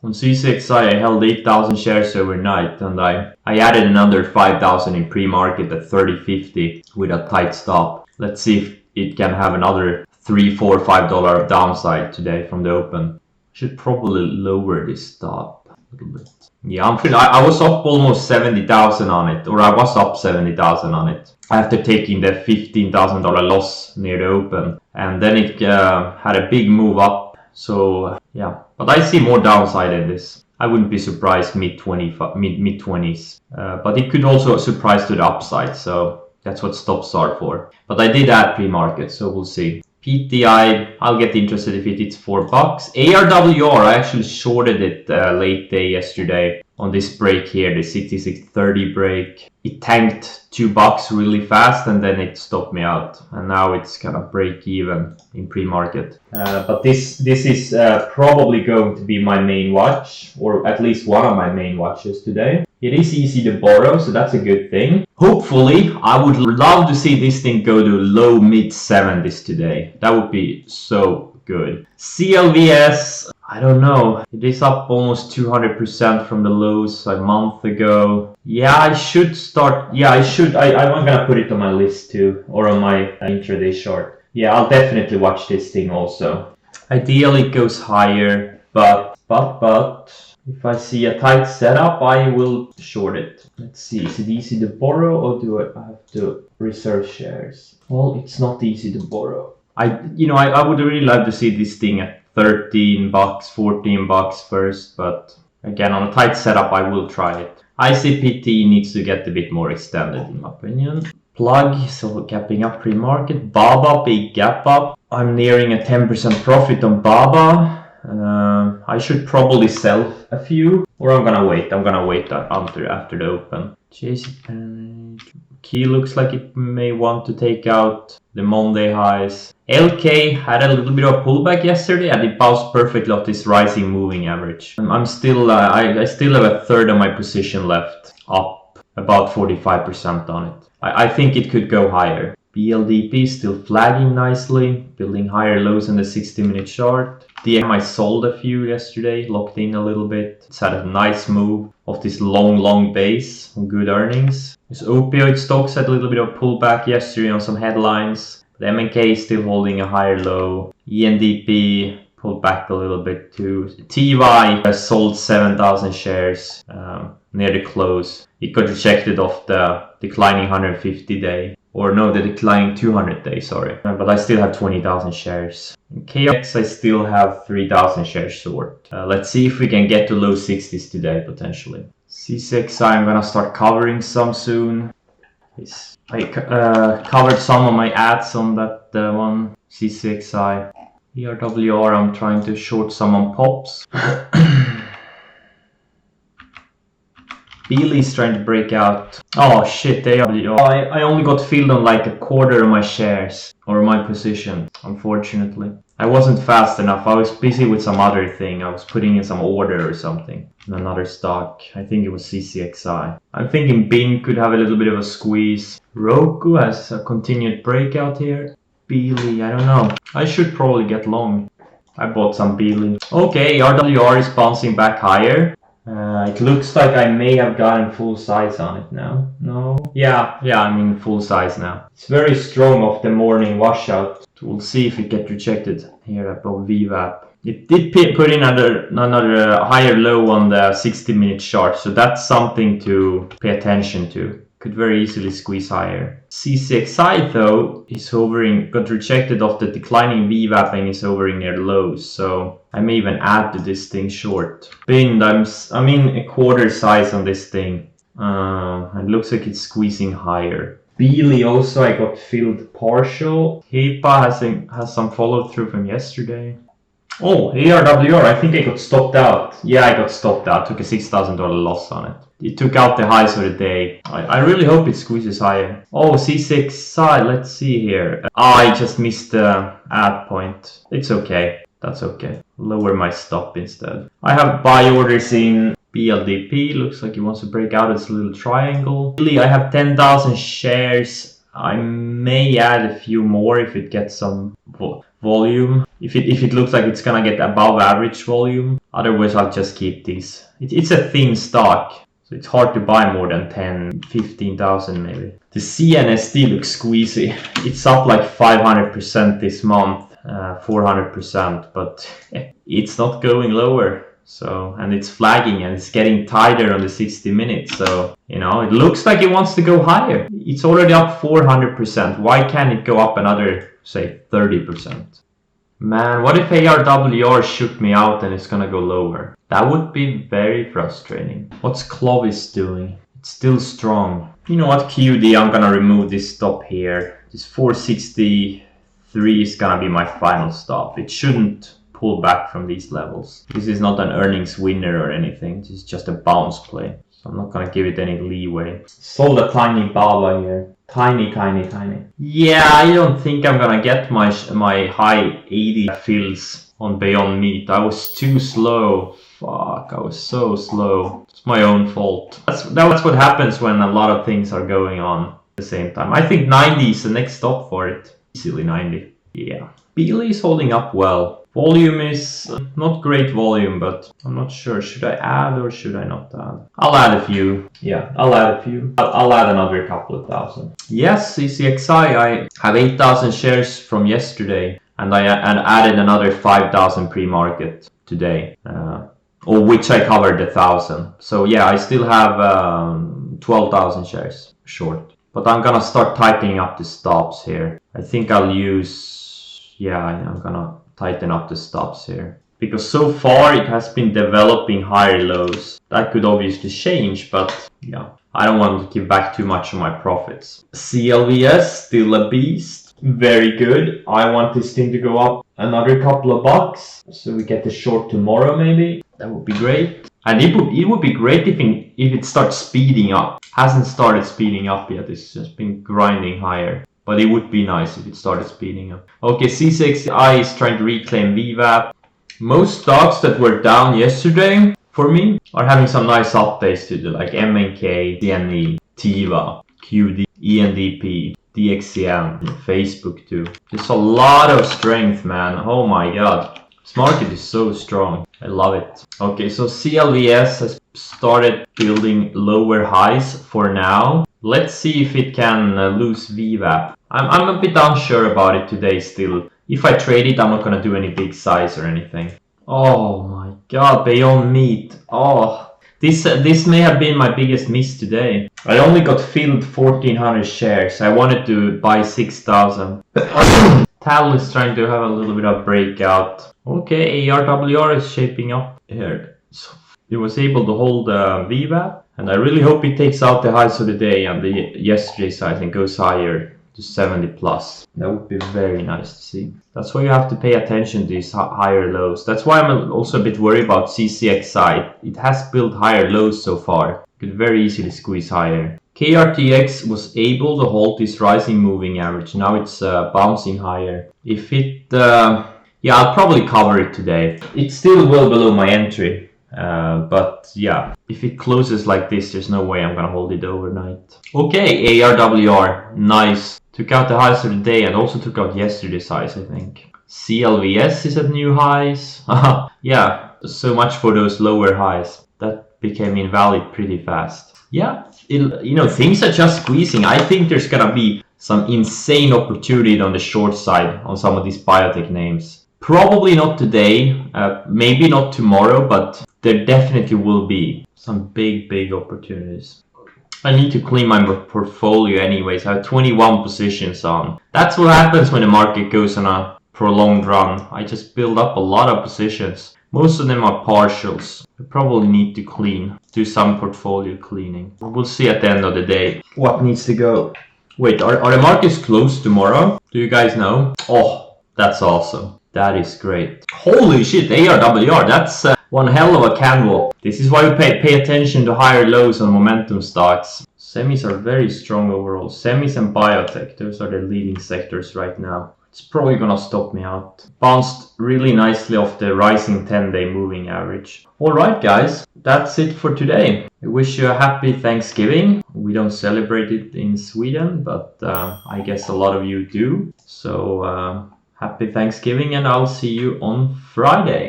On CCXI, I held 8,000 shares overnight, and I added another 5,000 in pre-market at 30.50 with a tight stop. Let's see if it can have another $3, $4, $5 of downside today from the open. Should probably lower this stop a little bit. Yeah, I was up almost 70,000 on it, or I was up 70,000 on it after taking the $15,000 loss near the open, and then it had a big move up. So yeah, but I see more downside in this. I wouldn't be surprised mid 20s, but it could also surprise to the upside. So that's what stops are for. But I did add pre-market, so we'll see. PTI, I'll get interested if it hits $4. ARWR, I actually shorted it late day yesterday on this break here, the 6630 break. It tanked $2 really fast and then it stopped me out. And now it's kind of break even in pre-market. But this is probably going to be my main watch, or at least one of my main watches today. It is easy to borrow, so that's a good thing. Hopefully, I would love to see this thing go to low mid 70s today. That would be so good. CLVS, I don't know. It is up almost 200% from the lows a month ago. Yeah, I should start. Yeah, I should. I'm gonna put it on my list too, or on my intraday chart. Yeah, I'll definitely watch this thing also. Ideally, it goes higher, but. If I see a tight setup, I will short it. Let's see, is it easy to borrow or do I have to reserve shares? Well, it's not easy to borrow. I would really love to see this thing at $13, $14 first, but again, on a tight setup, I will try it. ICPT needs to get a bit more extended in my opinion. Plug, so gapping up pre-market. BABA, big gap up. I'm nearing a 10% profit on BABA. I should probably sell a few, or I'm gonna wait after the open. Key looks like it may want to take out the Monday highs. LK had a little bit of a pullback yesterday and it bounced perfectly off this rising moving average. I'm still I still have a third of my position left, up about 45% on it. I think it could go higher. BLDP still flagging nicely, building higher lows in the 60-minute chart. DM, I sold a few yesterday, locked in a little bit. It's had a nice move off this long base on good earnings. This opioid stocks had a little bit of pullback yesterday on some headlines. The MNK is still holding a higher low. ENDP pulled back a little bit too. TY has sold 7,000 shares near the close. It got rejected off the declining 150 day. Or no, the declining 200 days, sorry. But I still have 20,000 shares. In KX, I still have 3,000 shares short. Let's see if we can get to low 60s today, potentially. CCXI, I'm gonna start covering some soon. I covered some of my ads on that one, CCXI. ARWR, I'm trying to short some on pops. Beely's trying to break out. Oh shit, I only got filled on like a quarter of my shares, or my position, unfortunately. I wasn't fast enough. I was busy with some other thing. I was putting in some order or something in another stock. I think it was CCXI. I'm thinking BYND could have a little bit of a squeeze. ROKU has a continued breakout here. Beely, I don't know. I should probably get long. I bought some Beely. Okay, RWR is bouncing back higher. It looks like I may have gotten full size on it now. No? Yeah, I'm in full size now. It's very strong off the morning washout. We'll see if it gets rejected here above VWAP. It did put in another higher low on the 60-minute chart, so that's something to pay attention to. Could very easily squeeze higher. CCXI though is hovering, got rejected off the declining VWAP and is hovering near lows, so I may even add to this thing short. BYND, I'm in a quarter size on this thing. It looks like it's squeezing higher. Beely also I got filled partial. HEPA has some follow through from yesterday. Oh, ARWR, I think I got stopped out. Yeah, I got stopped out. Took a $6,000 loss on it. It took out the highs of the day. I really hope it squeezes higher. Oh, C6 let's see here. I just missed the ad point. It's okay. That's okay. Lower my stop instead. I have buy orders in BLDP. Looks like it wants to break out its little triangle. Really, I have 10,000 shares. I may add a few more if it gets some volume. If it looks like it's gonna get above average volume, Otherwise, I'll just keep these. It's a thin stock, so it's hard to buy more than 10, 15,000 maybe. The CNSD looks squeezy. It's up like 500% this month, 400%, but it's not going lower. So, and it's flagging and it's getting tighter on the 60 minutes. So, you know, it looks like it wants to go higher. It's already up 400%. Why can't it go up another, say, 30%? Man, what if ARWR shook me out and it's gonna go lower? That would be very frustrating. What's Clovis doing? It's still strong. You know what, QD, I'm gonna remove this stop here. This 463 is gonna be my final stop. It shouldn't pull back from these levels. This is not an earnings winner or anything. This is just a bounce play. So I'm not gonna give it any leeway. Sold a tiny Baba here. Tiny. Yeah, I don't think I'm gonna get my high 80 fills on Beyond Meat. I was too slow. Fuck, I was so slow. It's my own fault. That's what happens when a lot of things are going on at the same time. I think 90 is the next stop for it. Easily 90. Yeah. Beely is holding up well. Volume is not great volume, but I'm not sure. Should I add or should I not add? I'll add a few. Yeah, I'll add a few. I'll add another couple of thousand. Yes, CCXI, I have 8,000 shares from yesterday, and I added another 5,000 pre-market today, or which I covered 1,000. So yeah, I still have 12,000 shares short. But I'm gonna start tightening up the stops here. I think I'll use, yeah, I'm gonna tighten up the stops here. Because so far it has been developing higher lows. That could obviously change, but yeah, I don't want to give back too much of my profits. CLVS, still a beast. Very good. I want this thing to go up another couple of bucks. So we get the short tomorrow maybe. That would be great. And it would be great if it starts speeding up. Hasn't started speeding up yet. It's just been grinding higher. But it would be nice if it started speeding up. Okay, CCXI is trying to reclaim VWAP. Most stocks that were down yesterday for me are having some nice updates to do, like MNK, DNE, Tiva, QD, ENDP, DXCM, Facebook too. There's a lot of strength, man. Oh my god. This market is so strong. I love it. Okay, so CLVS has started building lower highs for now. Let's see if it can lose VWAP. I'm a bit unsure about it today still. If I trade it, I'm not gonna do any big size or anything. Oh my god, Beyond Meat. Oh, this may have been my biggest miss today. I only got filled 1,400 shares. I wanted to buy 6,000. Tal is trying to have a little bit of breakout. Okay, ARWR is shaping up here. So it was able to hold VWAP. And I really hope it takes out the highs of the day and the yesterday's highs and goes higher to 70 plus. That would be very nice to see. That's why you have to pay attention to these higher lows. That's why I'm also a bit worried about CCXI. It has built higher lows so far. Could very easily squeeze higher. KRTX was able to hold this rising moving average. Now it's bouncing higher. If it, yeah, I'll probably cover it today. It's still well below my entry. But yeah, if it closes like this, there's no way I'm gonna hold it overnight. Okay, ARWR, nice. Took out the highs of the day and also took out yesterday's highs, I think. CLVS is at new highs. Yeah, so much for those lower highs. That became invalid pretty fast. Yeah, you know, things are just squeezing. I think there's gonna be some insane opportunity on the short side on some of these biotech names. Probably not today, maybe not tomorrow, but there definitely will be some big opportunities. I need to clean my portfolio anyways. I have 21 positions on. That's what happens when the market goes on a prolonged run. I just build up a lot of positions. Most of them are partials. I probably need to clean, do some portfolio cleaning. We'll see at the end of the day what needs to go. Wait, are the markets closed tomorrow? Do you guys know? Oh, that's awesome. That is great. Holy shit, ARWR, that's one hell of a candle. This is why we pay attention to higher lows on momentum stocks. Semis are very strong overall. Semis and biotech, those are the leading sectors right now. It's probably gonna stop me out. Bounced really nicely off the rising 10-day moving average. Alright guys, that's it for today. I wish you a happy Thanksgiving. We don't celebrate it in Sweden, but I guess a lot of you do. So happy Thanksgiving and I'll see you on Friday.